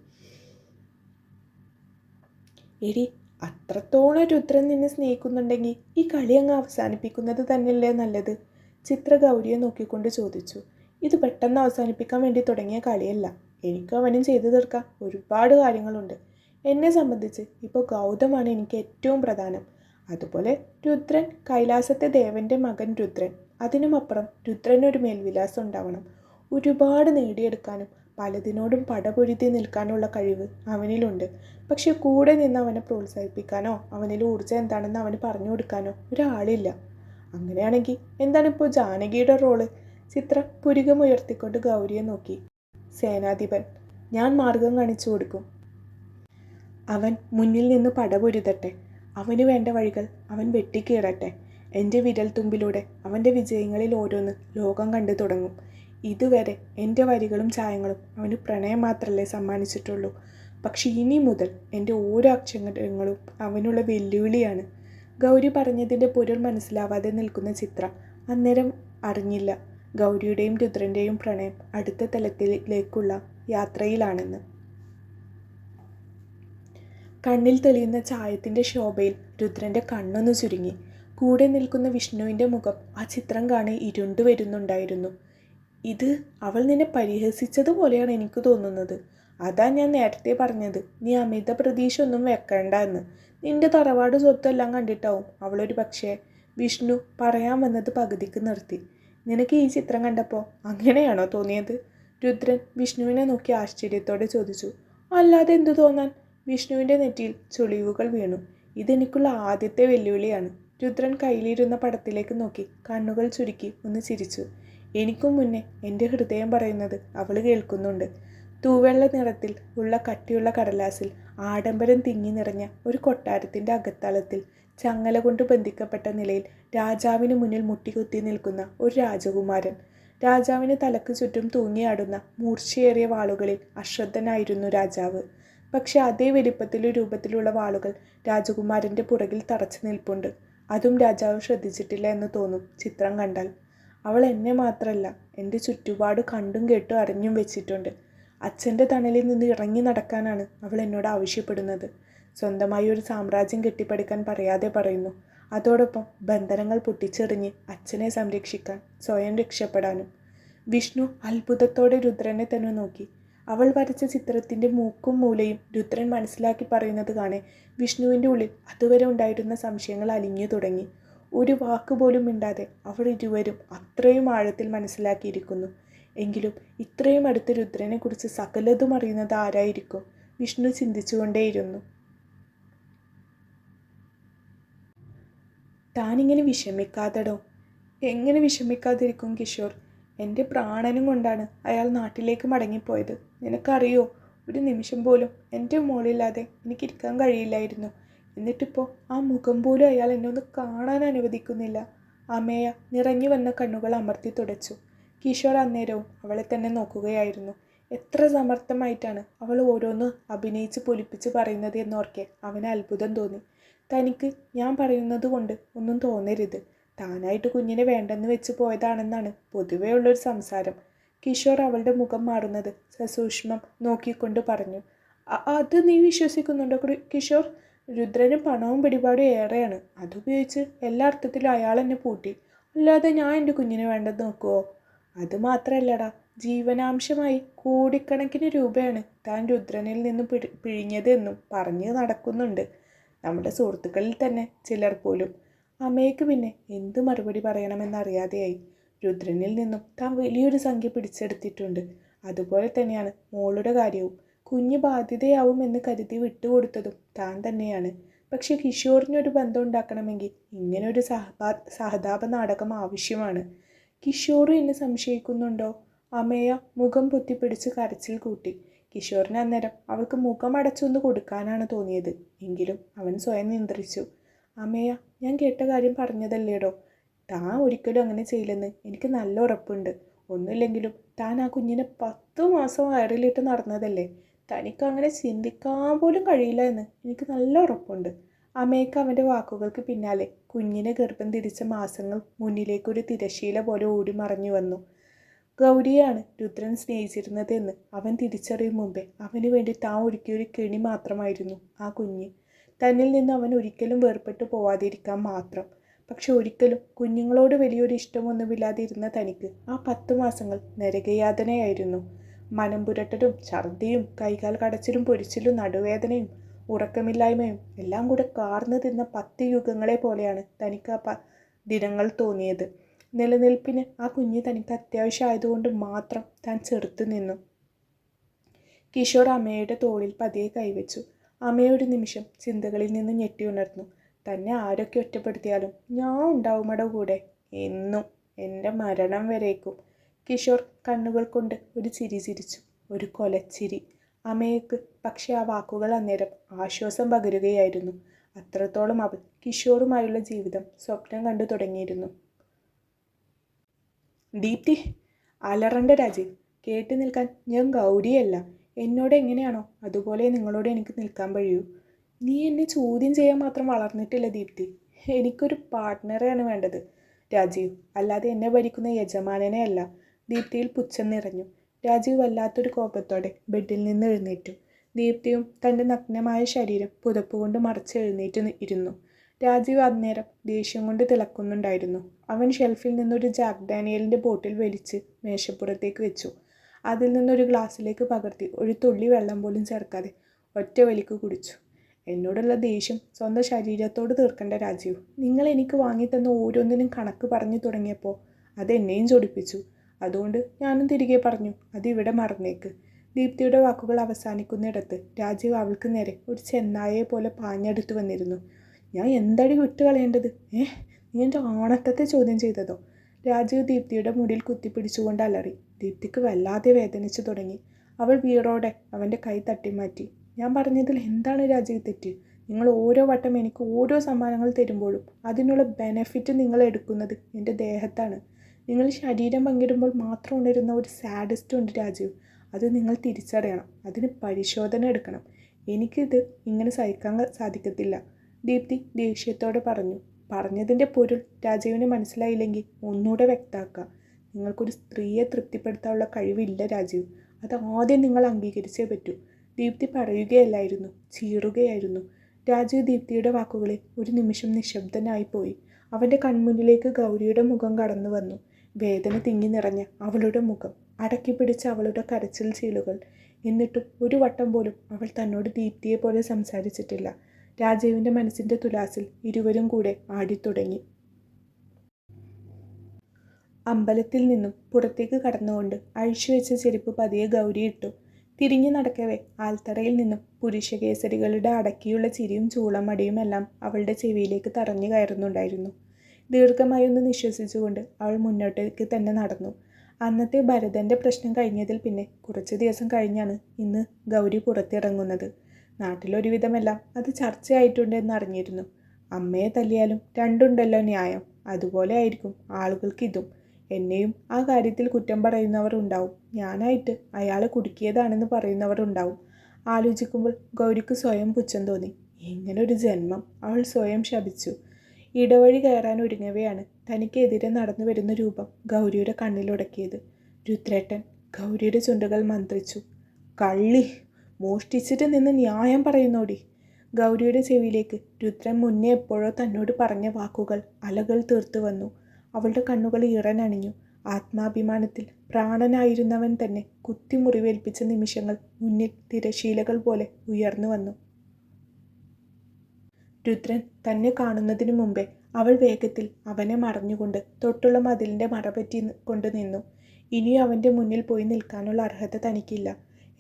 എടി, അത്രത്തോളം രുദ്രൻ നിന്നെ സ്നേഹിക്കുന്നുണ്ടെങ്കിൽ ഈ കളി അങ്ങ് അവസാനിപ്പിക്കുന്നത് തന്നെയല്ലേ നല്ലത്? ചിത്ര ഗൗരിയെ നോക്കിക്കൊണ്ട് ചോദിച്ചു. ഇത് പെട്ടെന്ന് അവസാനിപ്പിക്കാൻ വേണ്ടി തുടങ്ങിയ കളിയല്ല. എനിക്കും അവനും ചെയ്തു തീർക്കാൻ ഒരുപാട് കാര്യങ്ങളുണ്ട്. എന്നെ സംബന്ധിച്ച് ഇപ്പോൾ ഗൗതമാണ് എനിക്ക് ഏറ്റവും പ്രധാനം. അതുപോലെ രുദ്രൻ, കൈലാസത്തെ ദേവൻ്റെ മകൻ രുദ്രൻ. അതിനുമപ്പുറം രുദ്രനൊരു മേൽവിലാസം ഉണ്ടാവണം. ഒരുപാട് നേടിയെടുക്കാനും പലതിനോടും പടപൊരുതി നിൽക്കാനുള്ള കഴിവ് അവനിലുണ്ട്. പക്ഷെ കൂടെ നിന്ന് അവനെ പ്രോത്സാഹിപ്പിക്കാനോ അവനിൽ ഊർജ്ജം എന്താണെന്ന് അവന് പറഞ്ഞു കൊടുക്കാനോ ഒരാളില്ല. അങ്ങനെയാണെങ്കിൽ എന്താണിപ്പോൾ ജാനകിയുടെ റോള്? ചിത്ര പുരികമുയർത്തിക്കൊണ്ട് ഗൗരിയെ നോക്കി. സേനാധിപൻ. ഞാൻ മാർഗം കാണിച്ചു കൊടുക്കും. അവൻ മുന്നിൽ നിന്ന് പടപൊരുതട്ടെ. അവന് വേണ്ട വഴികൾ അവൻ വെട്ടിക്കീറട്ടെ. എൻ്റെ വിരൽ തുമ്പിലൂടെ അവൻ്റെ വിജയങ്ങളിൽ ഓരോന്ന് ലോകം കണ്ടു തുടങ്ങും. ഇതുവരെ എൻ്റെ വരികളും ചായങ്ങളും അവന് പ്രണയം മാത്രമല്ലേ സമ്മാനിച്ചിട്ടുള്ളൂ. പക്ഷെ ഇനി മുതൽ എൻ്റെ ഓരോ അക്ഷരങ്ങളും അവനുള്ള വെല്ലുവിളിയാണ്. ഗൗരി പറഞ്ഞതിൻ്റെ പൊരുൾ മനസ്സിലാവാതെ നിൽക്കുന്ന ചിത്ര അന്നേരം അറിഞ്ഞില്ല. ഗൗരിയുടെയും രുദ്രൻ്റെയും പ്രണയം അടുത്ത തലത്തിലേക്കുള്ള യാത്രയിലാണെന്ന്. കണ്ണിൽ തെളിയുന്ന ചായത്തിൻ്റെ ശോഭയിൽ രുദ്രൻ്റെ കണ്ണൊന്ന് ചുരുങ്ങി. കൂടെ നിൽക്കുന്ന വിഷ്ണുവിൻ്റെ മുഖം ആ ചിത്രം കാണി ഇരുണ്ടു വരുന്നുണ്ടായിരുന്നു. ഇത് അവൾ നിന്നെ പരിഹസിച്ചതുപോലെയാണ് എനിക്ക് തോന്നുന്നത്. അതാ ഞാൻ നേരത്തെ പറഞ്ഞത്, നീ അമിത പ്രതീക്ഷ ഒന്നും വെക്കണ്ട എന്ന്. നിന്റെ തറവാട് സ്വത്തെല്ലാം കണ്ടിട്ടാവും അവളൊരു പക്ഷേ. വിഷ്ണു പറയാൻ വന്നത് പകുതിക്ക് നിർത്തി. നിനക്ക് ഈ ചിത്രം കണ്ടപ്പോൾ അങ്ങനെയാണോ തോന്നിയത്? രുദ്രൻ വിഷ്ണുവിനെ നോക്കി ആശ്ചര്യത്തോടെ ചോദിച്ചു. അല്ലാതെ എന്തു തോന്നാൻ? വിഷ്ണുവിൻ്റെ നെറ്റിയിൽ ചുളിവുകൾ വീണു. ഇതെനിക്കുള്ള ആദ്യത്തെ വെല്ലുവിളിയാണ്. രുദ്രൻ കയ്യിലിരുന്ന പടത്തിലേക്ക് നോക്കി കണ്ണുകൾ ചുരുക്കി ഒന്ന് ചിരിച്ചു. എനിക്കും മുന്നേ എൻ്റെ ഹൃദയം പറയുന്നത് അവൾ കേൾക്കുന്നുണ്ട്. തൂവെള്ള നിറത്തിൽ ഉള്ള കട്ടിയുള്ള കടലാസിൽ ആഡംബരം തിങ്ങി നിറഞ്ഞ ഒരു കൊട്ടാരത്തിൻ്റെ അകത്തളത്തിൽ ചങ്ങല കൊണ്ട് ബന്ധിക്കപ്പെട്ട നിലയിൽ രാജാവിന് മുന്നിൽ മുട്ടികുത്തി നിൽക്കുന്ന ഒരു രാജകുമാരൻ. രാജാവിന് തലക്ക് ചുറ്റും തൂങ്ങിയാടുന്ന മൂർച്ചയേറിയ വാളുകളിൽ അശ്രദ്ധനായിരുന്നു രാജാവ്. പക്ഷെ അതേ വലിപ്പത്തിലും രൂപത്തിലുള്ള വാളുകൾ രാജകുമാരൻ്റെ പുറകിൽ തറച്ചു നിൽപ്പുണ്ട്. അതും രാജാവ് ശ്രദ്ധിച്ചിട്ടില്ല എന്ന് തോന്നും ചിത്രം കണ്ടാൽ. അവൾ എന്നെ മാത്രമല്ല, എൻ്റെ ചുറ്റുപാട് കണ്ടും കേട്ടും അറിഞ്ഞും വെച്ചിട്ടുണ്ട്. അച്ഛൻ്റെ തണലിൽ നിന്ന് ഇറങ്ങി നടക്കാനാണ് അവൾ എന്നോട് ആവശ്യപ്പെടുന്നത്. സ്വന്തമായി ഒരു സാമ്രാജ്യം കെട്ടിപ്പടുക്കാൻ പറയാതെ പറയുന്നു. അതോടൊപ്പം ബന്ധനങ്ങൾ പൊട്ടിച്ചെറിഞ്ഞ് അച്ഛനെ സംരക്ഷിക്കാൻ, സ്വയം രക്ഷപ്പെടാനും. വിഷ്ണു അത്ഭുതത്തോടെ രുദ്രനെ തന്നെ നോക്കി. അവൾ വരച്ച ചിത്രത്തിൻ്റെ മൂക്കും മൂലയും രുദ്രൻ മനസ്സിലാക്കി പറയുന്നത് കാണെ വിഷ്ണുവിൻ്റെ ഉള്ളിൽ അതുവരെ ഉണ്ടായിരുന്ന സംശയങ്ങൾ അലിഞ്ഞു തുടങ്ങി. ഒരു വാക്കുപോലും മിണ്ടാതെ അവർ ഇരുവരും അത്രയും ആഴത്തിൽ മനസ്സിലാക്കിയിരിക്കുന്നു. എങ്കിലും ഇത്രയും അടുത്ത് രുദ്രനെക്കുറിച്ച് സകലതും അറിയുന്നത് ആരായിരിക്കും? വിഷ്ണു ചിന്തിച്ചുകൊണ്ടേയിരുന്നു. താനിങ്ങനെ വിഷമിക്കാതെടോ. എങ്ങനെ വിഷമിക്കാതിരിക്കും കിഷോർ? എൻ്റെ പ്രാണനും കൊണ്ടാണ് അയാൾ നാട്ടിലേക്ക് മടങ്ങിപ്പോയത്. നിനക്കറിയോ, ഒരു നിമിഷം പോലും എൻ്റെ മോളില്ലാതെ എനിക്കിരിക്കാൻ കഴിയില്ലായിരുന്നു. എന്നിട്ടിപ്പോൾ ആ മുഖം പോലും അയാൾ എന്നെ ഒന്ന് കാണാൻ അനുവദിക്കുന്നില്ല. അമേയ നിറഞ്ഞു വന്ന കണ്ണുകൾ അമർത്തി തുടച്ചു. കിഷോർ അന്നേരവും അവളെ തന്നെ നോക്കുകയായിരുന്നു. എത്ര സമർത്ഥമായിട്ടാണ് അവൾ ഓരോന്ന് അഭിനയിച്ച് പൊലിപ്പിച്ച് പറയുന്നത് എന്നോർക്കെ അവന് അത്ഭുതം തോന്നി. തനിക്ക് ഞാൻ പറയുന്നത് കൊണ്ട് ഒന്നും തോന്നരുത്. താനായിട്ട് കുഞ്ഞിനെ വേണ്ടെന്ന് വെച്ച് പോയതാണെന്നാണ് പൊതുവേ ഉള്ളൊരു സംസാരം. കിഷോർ അവളുടെ മുഖം മാറുന്നത് സസൂക്ഷ്മം നോക്കിക്കൊണ്ട് പറഞ്ഞു. അത് നീ വിശ്വസിക്കുന്നുണ്ടോ കിഷോർ? രുദ്രന് പണവും പിടിപാടും ഏറെയാണ്. അതുപയോഗിച്ച് എല്ലാ അർത്ഥത്തിലും അയാൾ എന്നെ പൂട്ടി. അല്ലാതെ ഞാൻ എൻ്റെ കുഞ്ഞിനെ വേണ്ടെന്ന് നോക്കുമോ? അത് മാത്രമല്ലടാ, ജീവനാംശമായി കോടിക്കണക്കിന് രൂപയാണ് താൻ രുദ്രനിൽ നിന്ന് പിഴിഞ്ഞത് എന്നും പറഞ്ഞ് നടക്കുന്നുണ്ട് നമ്മുടെ സുഹൃത്തുക്കളിൽ തന്നെ ചിലർ പോലും. അമ്മയ്ക്ക് പിന്നെ എന്ത് മറുപടി പറയണമെന്നറിയാതെയായി. രുദ്രനിൽ നിന്നും താൻ വലിയൊരു സംഖ്യ പിടിച്ചെടുത്തിട്ടുണ്ട്. അതുപോലെ തന്നെയാണ് മോളുടെ കാര്യവും. കുഞ്ഞ് ബാധ്യതയാവും എന്ന് കരുതി വിട്ടുകൊടുത്തതും താൻ തന്നെയാണ്. പക്ഷെ കിഷോറിനൊരു ബന്ധം ഉണ്ടാക്കണമെങ്കിൽ ഇങ്ങനൊരു സഹതാപ നാടകം ആവശ്യമാണ്. കിഷോറും എന്നെ സംശയിക്കുന്നുണ്ടോ? അമേയ മുഖം പൊത്തിപ്പിടിച്ച് കരച്ചിൽ കൂട്ടി. കിഷോറിന് അന്നേരം അവൾക്ക് മുഖം അടച്ചൊന്ന് കൊടുക്കാനാണ് തോന്നിയത്. എങ്കിലും അവൻ സ്വയം നിയന്ത്രിച്ചു. അമേയ, ഞാൻ കേട്ട കാര്യം പറഞ്ഞതല്ലേടോ. താൻ ഒരിക്കലും അങ്ങനെ ചെയ്യില്ലെന്ന് എനിക്ക് നല്ല ഉറപ്പുണ്ട്. ഒന്നുമില്ലെങ്കിലും താൻ ആ കുഞ്ഞിനെ 10 മാസം വയറിലിട്ട് നടന്നതല്ലേ. തനിക്ക് അങ്ങനെ ചിന്തിക്കാൻ പോലും കഴിയില്ല എന്ന് എനിക്ക് നല്ല ഉറപ്പുണ്ട്. അമേക്ക് അവൻ്റെ വാക്കുകൾക്ക് പിന്നാലെ കുഞ്ഞിനെ ഗർഭം തിരിച്ച മാസങ്ങൾ മുന്നിലേക്കൊരു തിരശ്ശീല പോലെ ഓടി മറഞ്ഞു വന്നു. ഗൗരിയാണ് രുദ്രൻ സ്നേഹിച്ചിരുന്നത് എന്ന് അവൻ തിരിച്ചറിയും മുമ്പേ അവന് വേണ്ടി താൻ ഒരുക്കിയൊരു കെണി മാത്രമായിരുന്നു ആ കുഞ്ഞ്. തന്നിൽ നിന്ന് അവൻ ഒരിക്കലും വേർപെട്ടു പോവാതിരിക്കാൻ മാത്രം. പക്ഷെ ഒരിക്കലും കുഞ്ഞുങ്ങളോട് വലിയൊരു ഇഷ്ടമൊന്നുമില്ലാതിരുന്ന തനിക്ക് ആ 10 മാസങ്ങൾ നരകയാതനയായിരുന്നു. മനം പുരട്ടലും ഛർദിയും കൈകാൽ കടച്ചിലും പൊരിച്ചിലും നടുവേദനയും ഉറക്കമില്ലായ്മയും എല്ലാം കൂടെ കാർന്നു തിന്ന 10 യുഗങ്ങളെ പോലെയാണ് തനിക്ക് ആ ദിനങ്ങൾ തോന്നിയത്. നിലനിൽപ്പിന് ആ കുഞ്ഞ് തനിക്ക് അത്യാവശ്യമായതുകൊണ്ട് മാത്രം താൻ ചെറുത്തു നിന്നു. കിഷോർ അമ്മയുടെ തോളിൽ പതിയെ കൈവച്ചു. അമ്മയൊരു നിമിഷം ചിന്തകളിൽ നിന്ന് ഞെട്ടി ഉണർന്നു. തന്നെ ആരൊക്കെ ഒറ്റപ്പെടുത്തിയാലും ഞാൻ ഉണ്ടാവുമടോ കൂടെ, എന്നും, എൻ്റെ മരണം വരേക്കും. കിഷോർ കണ്ണുകൾ കൊണ്ട് ഒരു ചിരി ചിരിച്ചു. ഒരു കൊലച്ചിരി. അമ്മയ്ക്ക് പക്ഷെ ആ വാക്കുകൾ അന്നേരം ആശ്വാസം പകരുകയായിരുന്നു. അത്രത്തോളം അവൾ കിഷോറുമായുള്ള ജീവിതം സ്വപ്നം കണ്ടു തുടങ്ങിയിരുന്നു. ദീപ്തി, അലറണ്ട രാജീവ്. കേട്ടു നിൽക്കാൻ ഞാൻ ഗൗരിയല്ല. എന്നോട് എങ്ങനെയാണോ അതുപോലെ നിങ്ങളോട് എനിക്ക് നിൽക്കാൻ കഴിയൂ. നീ എന്നെ ചോദ്യം ചെയ്യാൻ മാത്രം വളർന്നിട്ടില്ല ദീപ്തി. എനിക്കൊരു പാർട്ട്ണറെയാണ് വേണ്ടത്. രാജീവ്. അല്ലാതെ എന്നെ ഭരിക്കുന്ന യജമാനനെ അല്ല. ദീപ്തിയിൽ പുച്ഛം നിറഞ്ഞു. രാജീവ് വല്ലാത്തൊരു കോപത്തോടെ ബെഡിൽ നിന്ന് എഴുന്നേറ്റു. ദീപ്തിയും തൻ്റെ നഗ്നമായ ശരീരം പുതപ്പുകൊണ്ട് മറച്ച് എഴുന്നേറ്റ് ഇരുന്നു. രാജീവ് അന്നേരം ദേഷ്യം കൊണ്ട് തിളക്കുന്നുണ്ടായിരുന്നു. അവൻ ഷെൽഫിൽ നിന്നൊരു ജാക്ക് ഡാനിയലിൻ്റെ ബോട്ടിൽ വലിച്ച് മേശപ്പുറത്തേക്ക് വെച്ചു. അതിൽ നിന്നൊരു ഗ്ലാസ്സിലേക്ക് പകർത്തി ഒരു തുള്ളി വെള്ളം പോലും ചേർക്കാതെ ഒറ്റ വലിക്ക് കുടിച്ചു. എന്നോടുള്ള ദേഷ്യം സ്വന്തം ശരീരത്തോട് തീർക്കേണ്ട രാജീവ്. നിങ്ങൾ എനിക്ക് വാങ്ങിത്തന്ന ഓരോന്നിനും കണക്ക് പറഞ്ഞു തുടങ്ങിയപ്പോൾ അതെന്നെയും ചൊടിപ്പിച്ചു. അതുകൊണ്ട് ഞാനും തിരികെ പറഞ്ഞു, അതിവിടെ മറന്നേക്ക്. ദീപ്തിയുടെ വാക്കുകൾ അവസാനിക്കുന്നിടത്ത് രാജീവ് അവൾക്ക് നേരെ ഒരു ചെന്നായയെ പോലെ പാഞ്ഞെടുത്തു വന്നിരുന്നു. ഞാൻ എന്തടി വിട്ടുകളയേണ്ടത്? നീ എൻ്റെ ആണത്തത്തെ ചോദ്യം ചെയ്തതോ? രാജീവ് ദീപ്തിയുടെ മുടിയിൽ കുത്തിപ്പിടിച്ചുകൊണ്ട് അലറി. ദീപ്തിക്ക് വല്ലാതെ വേദനിച്ചു തുടങ്ങി. അവൾ വീറോടെ അവൻ്റെ കൈ തട്ടിമാറ്റി. ഞാൻ പറഞ്ഞതിൽ എന്താണ് രാജീവ് തെറ്റ്? നിങ്ങൾ ഓരോ വട്ടം എനിക്ക് ഓരോ സമ്മാനങ്ങൾ തരുമ്പോഴും അതിനുള്ള ബെനഫിറ്റ് നിങ്ങൾ എടുക്കുന്നത് എൻ്റെ ദേഹത്താണ്. നിങ്ങൾ ശരീരം പങ്കിടുമ്പോൾ മാത്രം ഉണരുന്ന ഒരു സാഡിസ്റ്റ് ഉണ്ട് രാജീവ്. അത് നിങ്ങൾ തിരിച്ചറിയണം. അതിന് പരിശോധന എടുക്കണം. എനിക്കിത് ഇങ്ങനെ സഹിക്കാൻ സാധിക്കത്തില്ല, ദീപ്തി ദേഷ്യത്തോടെ പറഞ്ഞു. പറഞ്ഞതിൻ്റെ പൊരുൾ രാജീവിന് മനസ്സിലായില്ലെങ്കിൽ ഒന്നുകൂടെ വ്യക്തമാക്കുക. നിങ്ങൾക്കൊരു സ്ത്രീയെ തൃപ്തിപ്പെടുത്താനുള്ള കഴിവില്ല രാജീവ്. അത് ആദ്യം നിങ്ങൾ അംഗീകരിച്ചേ പറ്റൂ. ദീപ്തി പറയുകയല്ലായിരുന്നു, ചീറുകയായിരുന്നു. രാജീവ് ദീപ്തിയുടെ വാക്കുകളിൽ ഒരു നിമിഷം നിശബ്ദനായിപ്പോയി. അവൻ്റെ കൺമുന്നിലേക്ക് ഗൗരിയുടെ മുഖം കടന്നു വന്നു. വേദന തിങ്ങി നിറഞ്ഞ അവളുടെ മുഖം, അടക്കി പിടിച്ച അവളുടെ കരച്ചിൽ ചീളുകൾ. എന്നിട്ടും ഒരു വട്ടം പോലും അവൾ തന്നോട് ദീപ്തിയെ പോലെ സംസാരിച്ചിട്ടില്ല. രാജീവിൻ്റെ മനസ്സിൻ്റെ തുലാസിൽ ഇരുവരും കൂടെ ആടിത്തുടങ്ങി. അമ്പലത്തിൽ നിന്നും പുറത്തേക്ക് കടന്നുകൊണ്ട് അഴിച്ചുവെച്ച ചെരുപ്പ് പതിയെ ഗൗരി ഇട്ടു. തിരിഞ്ഞു നടക്കവേ ആൽത്തറയിൽ നിന്നും പുരുഷകേസരികളുടെ അടക്കിയുള്ള ചിരിയും ചൂളമടിയും എല്ലാം അവളുടെ ചെവിയിലേക്ക് തറഞ്ഞു കയറുന്നുണ്ടായിരുന്നു. ദീർഘമായി ഒന്ന് നിശ്വസിച്ചുകൊണ്ട് അവൾ മുന്നോട്ടേക്ക് തന്നെ നടന്നു. അന്നത്തെ ഭരതൻ്റെ പ്രശ്നം കഴിഞ്ഞതിൽ പിന്നെ കുറച്ച് ദിവസം കഴിഞ്ഞാണ് ഇന്ന് ഗൗരി പുറത്തിറങ്ങുന്നത്. നാട്ടിലൊരുവിധമെല്ലാം അത് ചർച്ചയായിട്ടുണ്ടെന്ന് അറിഞ്ഞിരുന്നു. അമ്മയെ തല്ലിയാലും രണ്ടുണ്ടല്ലോ ന്യായം. അതുപോലെ ആയിരിക്കും ആളുകൾക്കിതും. എന്നെയും ആ കാര്യത്തിൽ കുറ്റം പറയുന്നവർ ഉണ്ടാവും. ഞാനായിട്ട് അയാളെ കുടുക്കിയതാണെന്ന് പറയുന്നവർ ഉണ്ടാവും. ആലോചിക്കുമ്പോൾ ഗൗരിക്ക് സ്വയം പുച്ഛം തോന്നി. ഇങ്ങനൊരു ജന്മം, അവൾ സ്വയം ശപിച്ചു. ഇടവഴി കയറാൻ ഒരുങ്ങവെയാണ് തനിക്കെതിരെ നടന്നു വരുന്ന രൂപം ഗൗരിയുടെ കണ്ണിലുടക്കിയത്. രുദ്രേട്ടൻ. ഗൗരിയുടെ ചുണ്ടുകൾ മന്ത്രിച്ചു. കള്ളി, മോഷ്ടിച്ചിട്ട് നിന്ന് ന്യായം പറയുന്നോടി. ഗൗരിയുടെ ചെവിയിലേക്ക് രുദ്രൻ മുന്നേ എപ്പോഴോ തന്നോട് പറഞ്ഞ വാക്കുകൾ അലകൾ തീർത്തു വന്നു. അവളുടെ കണ്ണുകൾ ഈറനണിഞ്ഞു. ആത്മാഭിമാനത്തിൽ പ്രാണനായിരുന്നവൻ തന്നെ കുത്തിമുറിവേൽപ്പിച്ച നിമിഷങ്ങൾ മുന്നിൽ തിരശീലകൾ പോലെ ഉയർന്നു വന്നു. രുദ്രൻ തന്നെ കാണുന്നതിനു മുമ്പേ അവൾ വേഗത്തിൽ അവനെ മറഞ്ഞുകൊണ്ട് തൊട്ടുള്ള മതിലിൻ്റെ മറപറ്റി കൊണ്ട് നിന്നു. ഇനിയും അവൻ്റെ മുന്നിൽ പോയി നിൽക്കാനുള്ള അർഹത തനിക്കില്ല.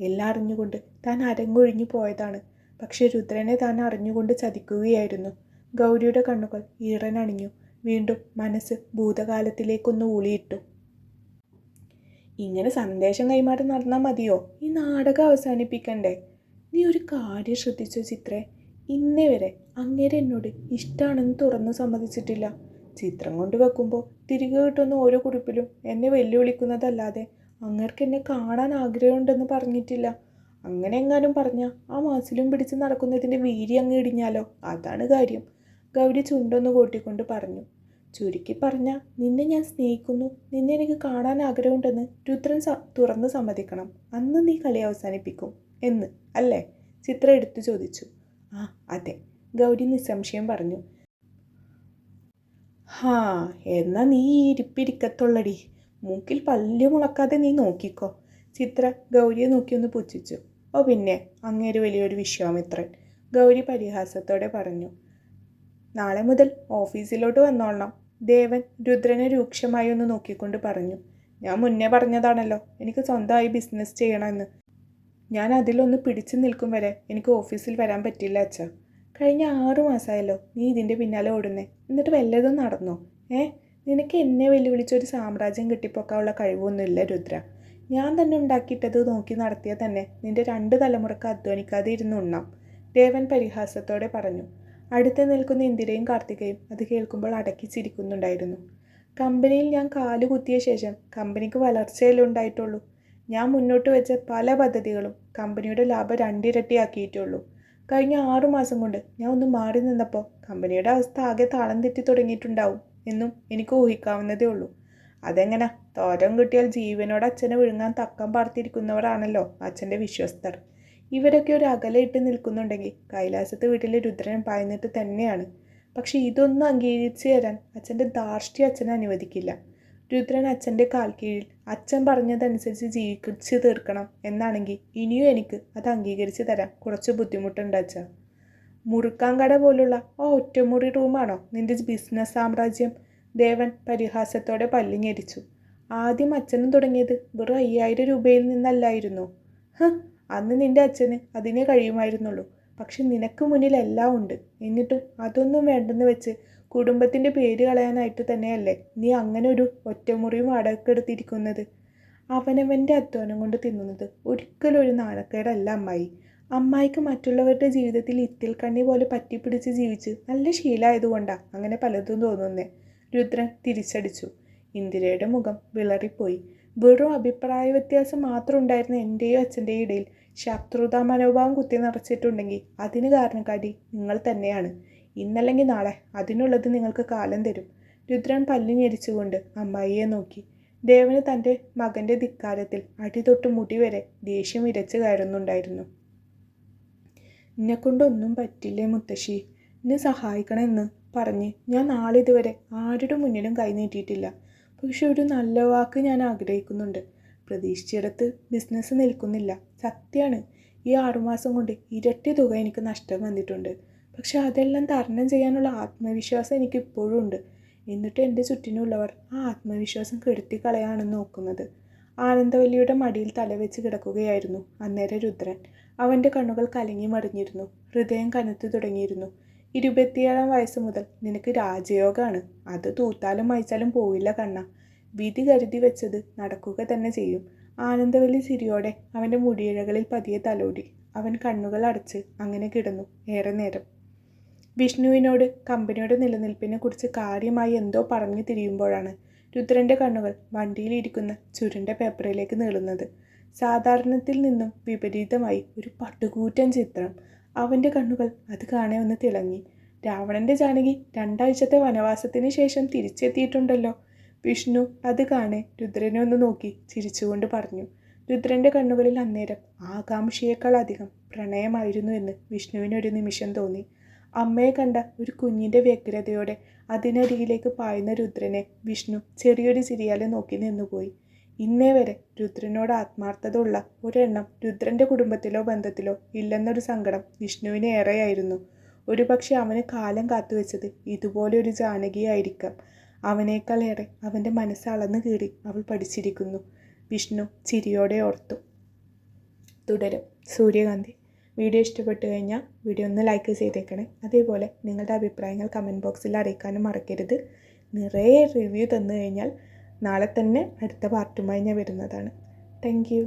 എല്ലാം അറിഞ്ഞുകൊണ്ട് താൻ അരങ്ങൊഴിഞ്ഞു പോയതാണ്. പക്ഷെ രുദ്രനെ താൻ അറിഞ്ഞുകൊണ്ട് ചതിക്കുകയായിരുന്നു. ഗൗരിയുടെ കണ്ണുകൾ ഈറനണിഞ്ഞു. വീണ്ടും മനസ്സ് ഭൂതകാലത്തിലേക്കൊന്ന് ഊളിയിട്ടു. ഇങ്ങനെ സന്ദേശം കൈമാറി നടന്നാൽ മതിയോ? ഈ നാടകം അവസാനിപ്പിക്കണ്ടേ? നീ ഒരു കാര്യം ശ്രദ്ധിച്ചോ ചിത്രേ? ഇന്നേ വരെ അങ്ങേരെ എന്നോട് ഇഷ്ടമാണെന്ന് തുറന്നു സമ്മതിച്ചിട്ടില്ല. ചിത്രം കൊണ്ട് വെക്കുമ്പോൾ തിരികെ കിട്ടുന്ന ഓരോ കുറിപ്പിലും എന്നെ വെല്ലുവിളിക്കുന്നതല്ലാതെ അങ്ങേർക്ക് എന്നെ കാണാൻ ആഗ്രഹമുണ്ടെന്ന് പറഞ്ഞിട്ടില്ല. അങ്ങനെ എങ്ങാനും പറഞ്ഞാൽ ആ മാസിലും പിടിച്ച് നടക്കുന്നതിൻ്റെ വീര്യം അങ്ങ് ഇടിഞ്ഞാലോ? അതാണ് കാര്യം. ഗൗരി ചുണ്ടൊന്ന് കൂട്ടിക്കൊണ്ട് പറഞ്ഞു. ചുരുക്കി പറഞ്ഞാൽ നിന്നെ ഞാൻ സ്നേഹിക്കുന്നു, നിന്നെ എനിക്ക് കാണാൻ ആഗ്രഹമുണ്ടെന്ന് രുദ്രൻ തുറന്ന് സമ്മതിക്കണം. അന്ന് നീ കളി അവസാനിപ്പിക്കും എന്ന് അല്ലേ? ചിത്ര എടുത്തു ചോദിച്ചു. ആ അതെ, ഗൗരി നിസ്സംശയം പറഞ്ഞു. ഹാ, എന്നാ നീ ഇരിപ്പിരിക്കത്തുള്ളടി. മൂക്കിൽ പല്ല് മുളക്കാതെ നീ നോക്കിക്കോ. ചിത്ര ഗൗരിയെ നോക്കിയൊന്ന് പുച്ഛിച്ചു. ഓ പിന്നെ, അങ്ങേര് വലിയൊരു വിശ്വാമിത്രൻ, ഗൗരി പരിഹാസത്തോടെ പറഞ്ഞു. നാളെ മുതൽ ഓഫീസിലോട്ട് വന്നോളണം, ദേവൻ രുദ്രനെ രൂക്ഷമായി ഒന്ന് നോക്കിക്കൊണ്ട് പറഞ്ഞു. ഞാൻ മുന്നേ പറഞ്ഞതാണല്ലോ എനിക്ക് സ്വന്തമായി ബിസിനസ് ചെയ്യണമെന്ന്. ഞാൻ അതിലൊന്ന് പിടിച്ചു നിൽക്കും വരെ എനിക്ക് ഓഫീസിൽ വരാൻ പറ്റില്ല അച്ഛാ. കഴിഞ്ഞ 6 മാസമായല്ലോ നീ ഇതിൻ്റെ പിന്നാലെ ഓടുന്നേ. എന്നിട്ട് വല്ലതും നടന്നോ? നിനക്ക് എന്നെ വെല്ലുവിളിച്ചൊരു സാമ്രാജ്യം കെട്ടിപ്പൊക്കാനുള്ള കഴിവൊന്നുമില്ല രുദ്ര. ഞാൻ തന്നെ ഉണ്ടാക്കിയിട്ടത് നോക്കി നടത്തിയാൽ തന്നെ നിൻ്റെ 2 തലമുറക്ക് അധ്വാനിക്കാതെ ഇരുന്ന് ഉണ്ണാം, ദേവൻ പരിഹാസത്തോടെ പറഞ്ഞു. അടുത്ത് നിൽക്കുന്ന ഇന്ദിരയും കാർത്തികയും അത് കേൾക്കുമ്പോൾ അടക്കി ചിരിക്കുന്നുണ്ടായിരുന്നു. കമ്പനിയിൽ ഞാൻ കാല് കുത്തിയ ശേഷം കമ്പനിക്ക് വളർച്ചയല്ലേ ഉണ്ടായിട്ടുള്ളൂ. ഞാൻ മുന്നോട്ട് വെച്ച പല പദ്ധതികളും കമ്പനിയുടെ ലാഭം 2 ഇരട്ടിയാക്കിയിട്ടുള്ളൂ. കഴിഞ്ഞ 6 മാസം കൊണ്ട് ഞാൻ ഒന്ന് മാറി നിന്നപ്പോൾ കമ്പനിയുടെ അവസ്ഥ ആകെ താളം തെറ്റി തുടങ്ങിയിട്ടുണ്ടാവും. എന്നും എനിക്ക് ഊഹിക്കാവുന്നതേ ഉള്ളൂ. അതെങ്ങനെ? തോരൻ കിട്ടിയാൽ ജീവനോട് അച്ഛനെ വിഴുങ്ങാൻ തക്കം പാർത്തിരിക്കുന്നവരാണല്ലോ അച്ഛൻ്റെ വിശ്വസ്തർ. ഇവരൊക്കെ ഒരു അകലെ ഇട്ട് നിൽക്കുന്നുണ്ടെങ്കിൽ കൈലാസത്തെ വീട്ടിലെ രുദ്രൻ പായുന്നിട്ട് തന്നെയാണ്. പക്ഷെ ഇതൊന്നും അംഗീകരിച്ചു തരാൻ അച്ഛൻ്റെ ധാർഷ്ട്യം അച്ഛനെ അനുവദിക്കില്ല. രുദ്രൻ അച്ഛൻ്റെ കാൽ കീഴിൽ അച്ഛൻ പറഞ്ഞതനുസരിച്ച് ജീവിച്ചു തീർക്കണം എന്നാണെങ്കിൽ ഇനിയും എനിക്ക് അത് അംഗീകരിച്ച് തരാൻ കുറച്ച് ബുദ്ധിമുട്ടുണ്ട് അച്ഛ. മുറുക്കാൻകട പോലുള്ള ആ ഒറ്റമുറി റൂമാണോ നിന്റെ ബിസിനസ് സാമ്രാജ്യം? ദേവൻ പരിഹാസത്തോടെ പല്ലിഞ്ഞെരിച്ചു. ആദ്യം അച്ഛനും തുടങ്ങിയത് വെറും 5000 രൂപയിൽ നിന്നല്ലായിരുന്നു. അന്ന് നിന്റെ അച്ഛന് അതിനെ കഴിയുമായിരുന്നുള്ളൂ. പക്ഷെ നിനക്ക് മുന്നിൽ എല്ലാം ഉണ്ട്. എന്നിട്ടും അതൊന്നും വേണ്ടെന്ന് വെച്ച് കുടുംബത്തിൻ്റെ പേര് കളയാനായിട്ട് തന്നെയല്ലേ നീ അങ്ങനെ ഒരു ഒറ്റമുറിയും വാടകയ്ക്കെടുത്തിരിക്കുന്നത്? അവനവൻ്റെ അധ്വാനം കൊണ്ട് തിന്നുന്നത് ഒരിക്കലും ഒരു നാണക്കേടല്ല അമ്മായി. അമ്മായിക്ക് മറ്റുള്ളവരുടെ ജീവിതത്തിൽ ഇത്തിൽ കണ്ണി പോലെ പറ്റിപ്പിടിച്ച് ജീവിച്ച് നല്ല ശീലമായതുകൊണ്ടാണ് അങ്ങനെ പലതും തോന്നുന്നേ. രുദ്രൻ തിരിച്ചടിച്ചു. ഇന്ദിരയുടെ മുഖം വിളറിപ്പോയി. വെറും അഭിപ്രായ വ്യത്യാസം മാത്രം ഉണ്ടായിരുന്ന എൻ്റെയും അച്ഛൻ്റെയും ഇടയിൽ ശത്രുതാ മനോഭാവം കുത്തി നിറച്ചിട്ടുണ്ടെങ്കിൽ അതിന് കാരണക്കാരി നിങ്ങൾ തന്നെയാണ്. ഇന്നല്ലെങ്കിൽ നാളെ അതിനുള്ളത് നിങ്ങൾക്ക് കാലം തരും. രുദ്രൻ പല്ലു ഞെരിച്ചുകൊണ്ട് അമ്മായിയെ നോക്കി. ദേവന് തൻ്റെ മകൻ്റെ ധിക്കാരത്തിൽ അടിതൊട്ട് മുടി വരെ ദേഷ്യം ഇരച്ചു കയറുന്നുണ്ടായിരുന്നു. എന്നെക്കൊണ്ടൊന്നും പറ്റില്ലേ മുത്തശ്ശി, എന്നെ സഹായിക്കണമെന്ന് പറഞ്ഞ് ഞാൻ നാളിതുവരെ ആരുടെ മുന്നിലും കൈ നീട്ടിയിട്ടില്ല. പക്ഷെ ഒരു നല്ല വാക്ക് ഞാൻ ആഗ്രഹിക്കുന്നുണ്ട്. പ്രതീക്ഷിച്ചിടത്ത് ബിസിനസ് നിൽക്കുന്നില്ല, സത്യമാണ്. ഈ 6 മാസം കൊണ്ട് ഇരട്ടി തുക എനിക്ക് നഷ്ടം വന്നിട്ടുണ്ട്. പക്ഷെ അതെല്ലാം തരണം ചെയ്യാനുള്ള ആത്മവിശ്വാസം എനിക്ക് ഇപ്പോഴും ഉണ്ട്. എന്നിട്ട് എൻ്റെ ചുറ്റിനുള്ളവർ ആ ആത്മവിശ്വാസം കെടുത്തിക്കളയാണെന്ന് നോക്കുന്നത്. ആനന്ദവല്ലിയുടെ മടിയിൽ തലവെച്ച് കിടക്കുകയായിരുന്നു അന്നേരം രുദ്രൻ. അവൻ്റെ കണ്ണുകൾ കലങ്ങി മറിഞ്ഞിരുന്നു. ഹൃദയം കനത്തു തുടങ്ങിയിരുന്നു. 27-ാം വയസ്സ് മുതൽ നിനക്ക് രാജയോഗമാണ്. അത് തൂത്താലും മയച്ചാലും പോവില്ല കണ്ണ. വിധി കരുതി വെച്ചത് നടക്കുക തന്നെ ചെയ്യും. ആനന്ദവല്ലി ചിരിയോടെ അവൻ്റെ മുടിയിഴകളിൽ പതിയെ തലോടി. അവൻ കണ്ണുകൾ അടച്ച് അങ്ങനെ കിടന്നു ഏറെ നേരം. വിഷ്ണുവിനോട് കമ്പനിയുടെ നിലനിൽപ്പിനെ കുറിച്ച് കാര്യമായി എന്തോ പറഞ്ഞു തിരിയുമ്പോഴാണ് രുദ്രൻ്റെ കണ്ണുകൾ വണ്ടിയിലിരിക്കുന്ന ചുരുണ്ട പേപ്പറിലേക്ക് നീളുന്നത്. സാധാരണത്തിൽ നിന്നും വിപരീതമായി ഒരു പട്ടുകൂറ്റൻ ചിത്രം. അവൻ്റെ കണ്ണുകൾ അത് കാണെ ഒന്ന് തിളങ്ങി. രാവണൻ്റെ ജാനകി 2 ആഴ്ചത്തെ വനവാസത്തിന് ശേഷം തിരിച്ചെത്തിയിട്ടുണ്ടല്ലോ. വിഷ്ണു അത് കാണെ രുദ്രനെ ഒന്ന് നോക്കി ചിരിച്ചുകൊണ്ട് പറഞ്ഞു. രുദ്രൻ്റെ കണ്ണുകളിൽ അന്നേരം ആകാംക്ഷയേക്കാൾ അധികം പ്രണയമായിരുന്നു എന്ന് വിഷ്ണുവിനൊരു നിമിഷം തോന്നി. അമ്മയെ കണ്ട ഒരു കുഞ്ഞിൻ്റെ വ്യഗ്രതയോടെ അതിനരികിലേക്ക് പായുന്ന രുദ്രനെ വിഷ്ണു ചെറിയൊരു ചിരിയാലെ നോക്കി നിന്നുപോയി. ഇന്നേ വരെ രുദ്രനോട് ആത്മാർത്ഥത ഉള്ള ഒരെണ്ണം രുദ്രൻ്റെ കുടുംബത്തിലോ ബന്ധത്തിലോ ഇല്ലെന്നൊരു സങ്കടം വിഷ്ണുവിന് ഏറെയായിരുന്നു. ഒരുപക്ഷെ അവന് കാലം കാത്തുവെച്ചത് ഇതുപോലെ ഒരു ജാനകിയായിരിക്കാം. അവനേക്കാൾ ഏറെ അവൻ്റെ മനസ്സ് അളന്നു കീറി അവൾ പഠിച്ചിരിക്കുന്നു. വിഷ്ണു ചിരിയോടെ ഓർത്തു. തുടരും സൂര്യകാന്തി. വീഡിയോ ഇഷ്ടപ്പെട്ടു കഴിഞ്ഞാൽ വീഡിയോ ഒന്ന് ലൈക്ക് ചെയ്തേക്കണേ. അതേപോലെ നിങ്ങളുടെ അഭിപ്രായങ്ങൾ കമൻറ്റ് ബോക്സിൽ അറിയിക്കാനും മറക്കരുത്. നിറയെ റിവ്യൂ തന്നു കഴിഞ്ഞാൽ നാളെ തന്നെ അടുത്ത പാർട്ടുമായി ഞാൻ വരുന്നതാണ്. Thank you.